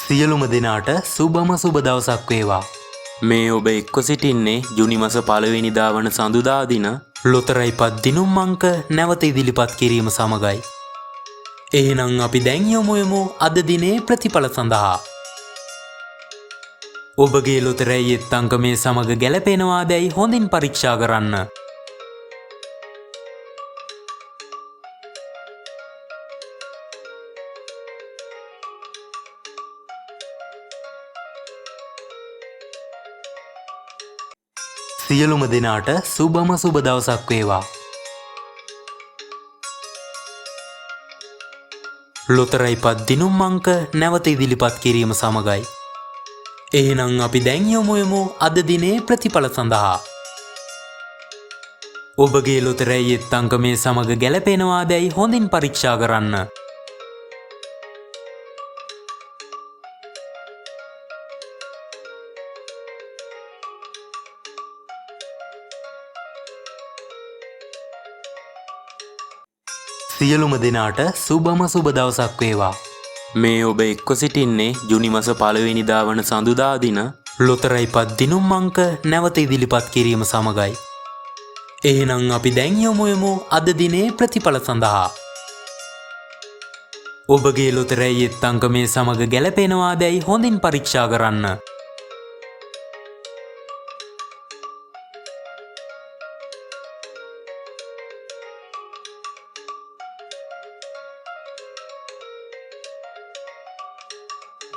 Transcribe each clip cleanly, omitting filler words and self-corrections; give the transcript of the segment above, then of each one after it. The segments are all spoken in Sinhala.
සියලුම දෙනාට සුබම සුබ දවසක් වේවා. මේ ඔබ එක්ව සිටින්නේ ජුනි මාස 1 වෙනිදා වන සඳුදා දින ලොතරැයි පත් දිනුම් අංක නැවත ඉදිරිපත් කිරීම සමගයි. එහෙනම් අපි දැන් යමු අද දිනේ ප්‍රතිඵල සඳහා. ඔබගේ ලොතරැයි එත් අංක මේ සමග ගැලපෙනවාදැයි හොඳින් පරීක්ෂා කරන්න. සියලුම දෙනාට සුබම සුබ දවසක් වේවා. ලොතරැයි පත් දිනුම් අංක නැවත ඉදිරිපත් කිරීම සමගයි. එහෙනම් අපි දැන් යමු අද දිනේ ප්‍රතිඵල සඳහා. ඔබගේ ලොතරැයි එත් අංක මේ සමග ගැලපෙනවාදැයි හොඳින් පරීක්ෂා කරන්න. සියලුම දෙනාට සුබම සුබ දවසක් වේවා. මේ ඔබ එක්ව සිටින්නේ ජුනි මාස 1 වෙනිදා වන සඳුදා දින ලොතරැයි පත් දිනුම් අංක නැවත ඉදිරිපත් කිරීම සමගයි. එහෙනම් අපි දැන් යමු අද දිනේ ප්‍රතිඵල සඳහා. ඔබගේ ලොතරැයි එත් අංක මේ සමග ගැලපෙනවාදැයි හොඳින් පරීක්ෂා කරන්න.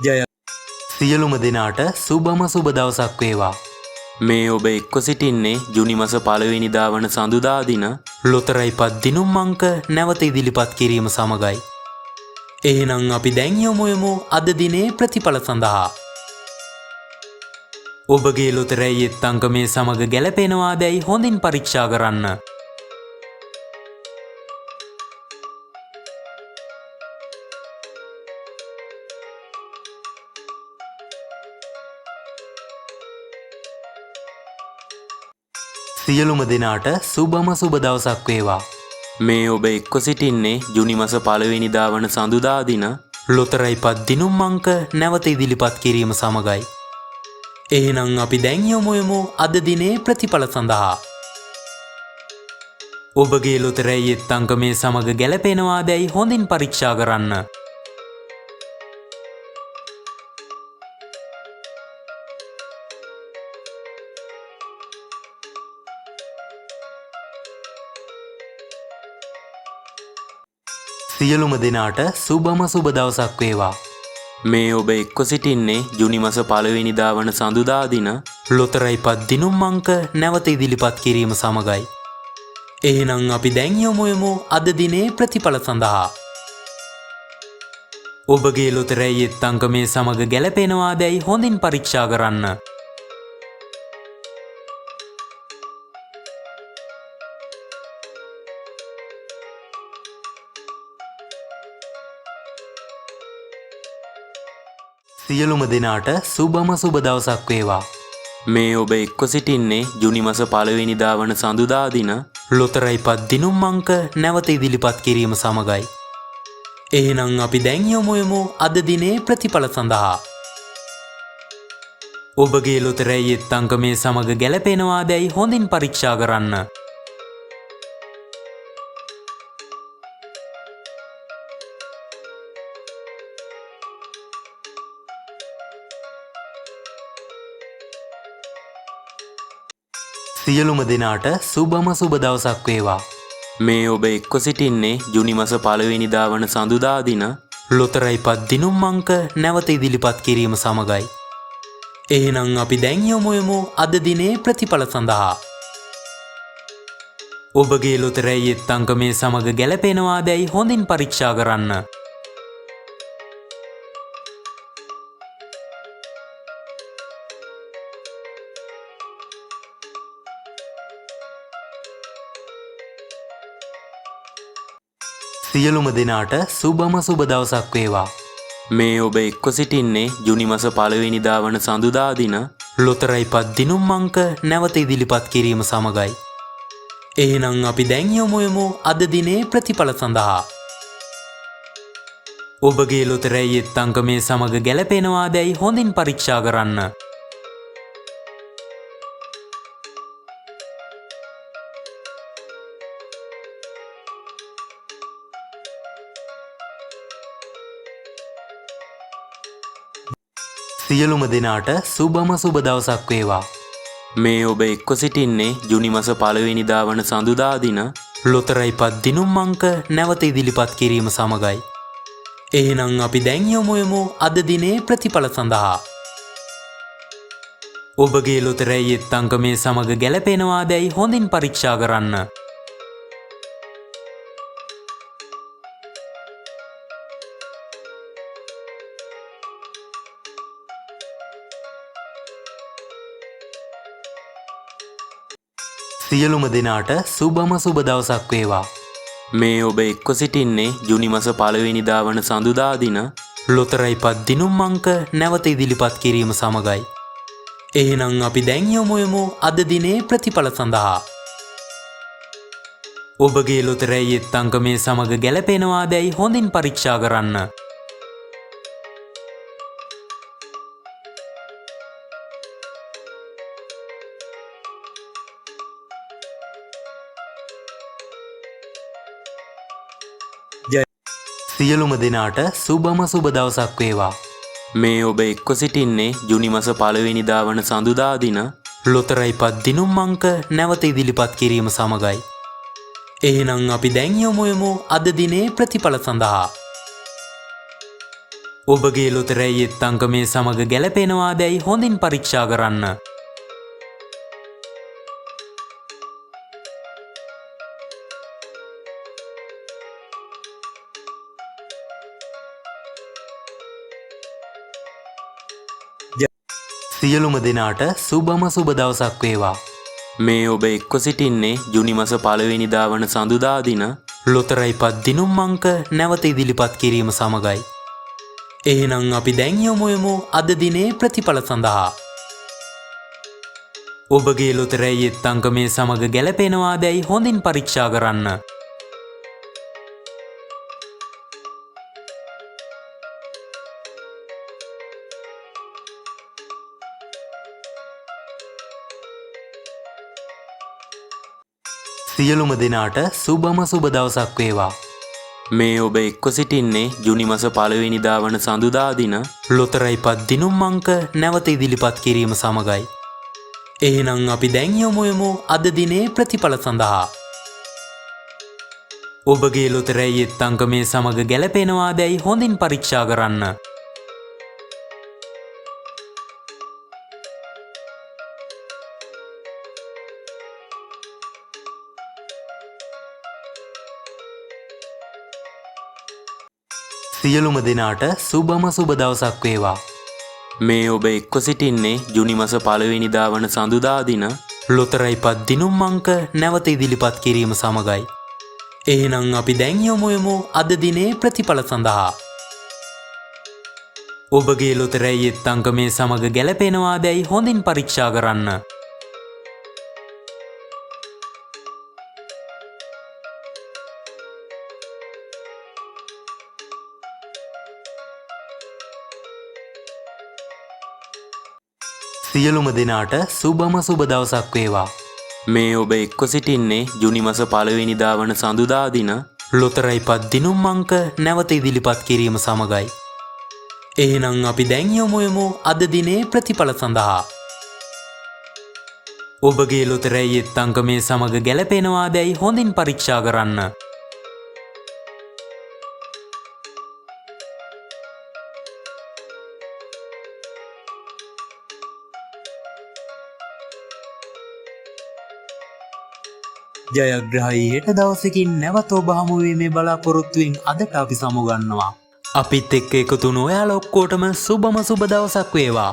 ජය. සියලුම දෙනාට සුබම සුබ දවසක් වේවා. මේ ඔබ එක්ව සිටින්නේ ජුනි මාස 1 වෙනිදා වන සඳුදා දින ලොතරැයි පත් දිනුම් අංක නැවත ඉදිරිපත් කිරීම සමගයි. එහෙනම් අපි දැන් යමු අද දිනේ ප්‍රතිඵල සඳහා. ඔබගේ ලොතරැයි එත් අංක මේ සමග ගැලපෙනවාදැයි හොඳින් පරීක්ෂා කරන්න. සියලුම දෙනාට සුබම සුබ දවසක් වේවා. මේ ඔබ එක්ව සිටින්නේ ජුනි මාස 1 වෙනිදා වන සඳුදා දින ලොතරැයි පත් දිනුම් අංක නැවත ඉදිරිපත් කිරීම සමගයි. එහෙනම් අපි දැන් යමු අද දිනේ ප්‍රතිඵල සඳහා. ඔබගේ ලොතරැයි එත් අංක මේ සමග ගැලපෙනවාදැයි හොඳින් පරීක්ෂා කරන්න. සියලුම දෙනාට සුබම සුබ දවසක් වේවා. මේ ඔබ එක්ව සිටින්නේ ජුනි මාස 1 වෙනිදා වන සඳුදා දින ලොතරැයි පත් දිනුම් අංක නැවත ඉදිරිපත් කිරීම සමගයි. එහෙනම් අපි දැන් යමු අද දිනේ ප්‍රතිඵල සඳහා. ඔබගේ ලොතරැයි එත් අංක මේ සමග ගැලපෙනවාදැයි හොඳින් පරීක්ෂා කරන්න. සියලුම දෙනාට සුබම සුබ දවසක් වේවා. මේ ඔබ එක්ව සිටින්නේ ජුනි මාස 1 වෙනිදා වන සඳුදා දින ලොතරැයි පත් දිනුම් අංක නැවත ඉදිරිපත් කිරීම සමගයි. එහෙනම් අපි දැන් යමු අද දිනේ ප්‍රතිඵල සඳහා. ඔබගේ ලොතරැයි එත් අංක මේ සමග ගැලපෙනවාදැයි හොඳින් පරීක්ෂා කරන්න. සියලුම දෙනාට සුබම සුබ දවසක් වේවා. මේ ඔබ එක්ව සිටින්නේ ජුනි මාස 1 වෙනිදා වන සඳුදා දින ලොතරැයි පත් දිනුම් අංක නැවත ඉදිරිපත් කිරීම සමගයි. එහෙනම් අපි දැන් යමු අද දිනේ ප්‍රතිඵල සඳහා. ඔබගේ ලොතරැයි එත් අංක මේ සමග ගැලපෙනවාදැයි හොඳින් පරීක්ෂා කරන්න. සියලුම දෙනාට සුබම සුබ දවසක් වේවා. මේ ඔබ එක්ව සිටින්නේ ජුනි මාස 1 වෙනිදා වන සඳුදා දින ලොතරැයි පත් දිනුම් අංක නැවත ඉදිරිපත් කිරීම සමගයි. එහෙනම් අපි දැන් යමු අද දිනේ ප්‍රතිඵල සඳහා. ඔබගේ ලොතරැයියෙත් අංකමේ සමග ගැලපෙනවාදැයි හොඳින් පරීක්ෂා කරන්න. සියලුම දෙනාට සුබම සුබ දවසක් වේවා. මේ ඔබ එක්ව සිටින්නේ ජුනි මස 1 වෙනිදා වන සඳුදා දින ලොතරැයි පත් දිනුම් අංක නැවත ඉදිරිපත් කිරීම සමගයි. එහෙනම් අපි දැන් යමු අද දිනේ ප්‍රතිඵල සඳහා. ඔබගේ ලොතරැයියෙත් අංකමේ සමග ගැලපෙනවාදැයි හොඳින් පරීක්ෂා කරන්න. සියලුම දෙනාට සුබම සුබ දවසක් වේවා. මේ ඔබ එක්ව සිටින්නේ ජුනි මස 1 වෙනිදා වන සඳුදා දින ලොතරැයි පත් දිනුම් අංක නැවත ඉදිරිපත් කිරීම සමගයි. එහෙනම් අපි දැන් යමු අද දිනේ ප්‍රතිඵල සඳහා. ඔබගේ ලොතරැයියෙත් අංකමේ සමග ගැලපෙනවාදැයි හොඳින් පරීක්ෂා කරන්න. සියලුම දෙනාට සුබම සුබ දවසක් වේවා. මේ ඔබ එක්ව සිටින්නේ ජුනි මස 1 වෙනිදා වන සඳුදා දින ලොතරැයි පත් දිනුම් අංක නැවත ඉදිරිපත් කිරීම සමගයි. එහෙනම් අපි දැන් යමු අද දිනේ ප්‍රතිඵල සඳහා. ඔබගේ ලොතරැයියෙත් අංකමේ සමග ගැලපෙනවාදැයි හොඳින් පරීක්ෂා කරන්න. සියලුම දෙනාට සුබම සුබ දවසක් වේවා. මේ ඔබ එක්ව සිටින්නේ ජුනි මස 1 වෙනිදා වන සඳුදා දින ලොතරැයි පත් දිනුම් අංක නැවත ඉදිරිපත් කිරීම සමගයි. එහෙනම් අපි දැන් යමු අද දිනේ ප්‍රතිඵල සඳහා. ඔබගේ ලොතරැයියෙත් අංකමේ සමග ගැලපෙනවාදැයි හොඳින් පරීක්ෂා කරන්න. සියලුම දෙනාට සුබම සුබ දවසක් වේවා. මේ ඔබ එක්ව සිටින්නේ ජුනි මස 1 වෙනිදා වන සඳුදා දින ලොතරැයි පත් දිනුම් අංක නැවත ඉදිරිපත් කිරීම සමගයි. එහෙනම් අපි දැන් යමු අද දිනේ ප්‍රතිඵල සඳහා. ඔබගේ ලොතරැයියෙත් අංකමේ සමග ගැලපෙනවාදැයි හොඳින් පරීක්ෂා කරන්න. සියලුම දෙනාට සුබම සුබ දවසක් වේවා. මේ ඔබ එක්ව සිටින්නේ ජුනි මස 1 වෙනිදා වන සඳුදා දින ලොතරැයි පත් දිනුම් අංක නැවත ඉදිරිපත් කිරීම සමගයි. එහෙනම් අපි දැන් යමු අද දිනේ ප්‍රතිඵල සඳහා. ඔබගේ ලොතරැයියෙත් අංකමේ සමග ගැලපෙනවාදැයි හොඳින් පරීක්ෂා කරන්න. සියලුම දෙනාට සුබම සුබ දවසක් වේවා. මේ ඔබ එක්ව සිටින්නේ ජුනි මස 1 වෙනිදා වන සඳුදා දින ලොතරැයි පත් දිනුම් අංක නැවත ඉදිරිපත් කිරීම සමගයි. එහෙනම් අපි දැන් යමු අද දිනේ ප්‍රතිඵල සඳහා. ඔබගේ ලොතරැයියෙත් අංකමේ සමග ගැලපෙනවාදැයි හොඳින් පරීක්ෂා කරන්න. ජයග්‍රහයි හෙට දවසකින් නැවත ඔබ හමු වීමේ බලාපොරොත්තුවෙන් අදට අපි සමුගන්නවා. අපිත් එක්ක එකතු වුණු ඔයාලා ඔක්කොටම සුබම සුබ දවසක් වේවා.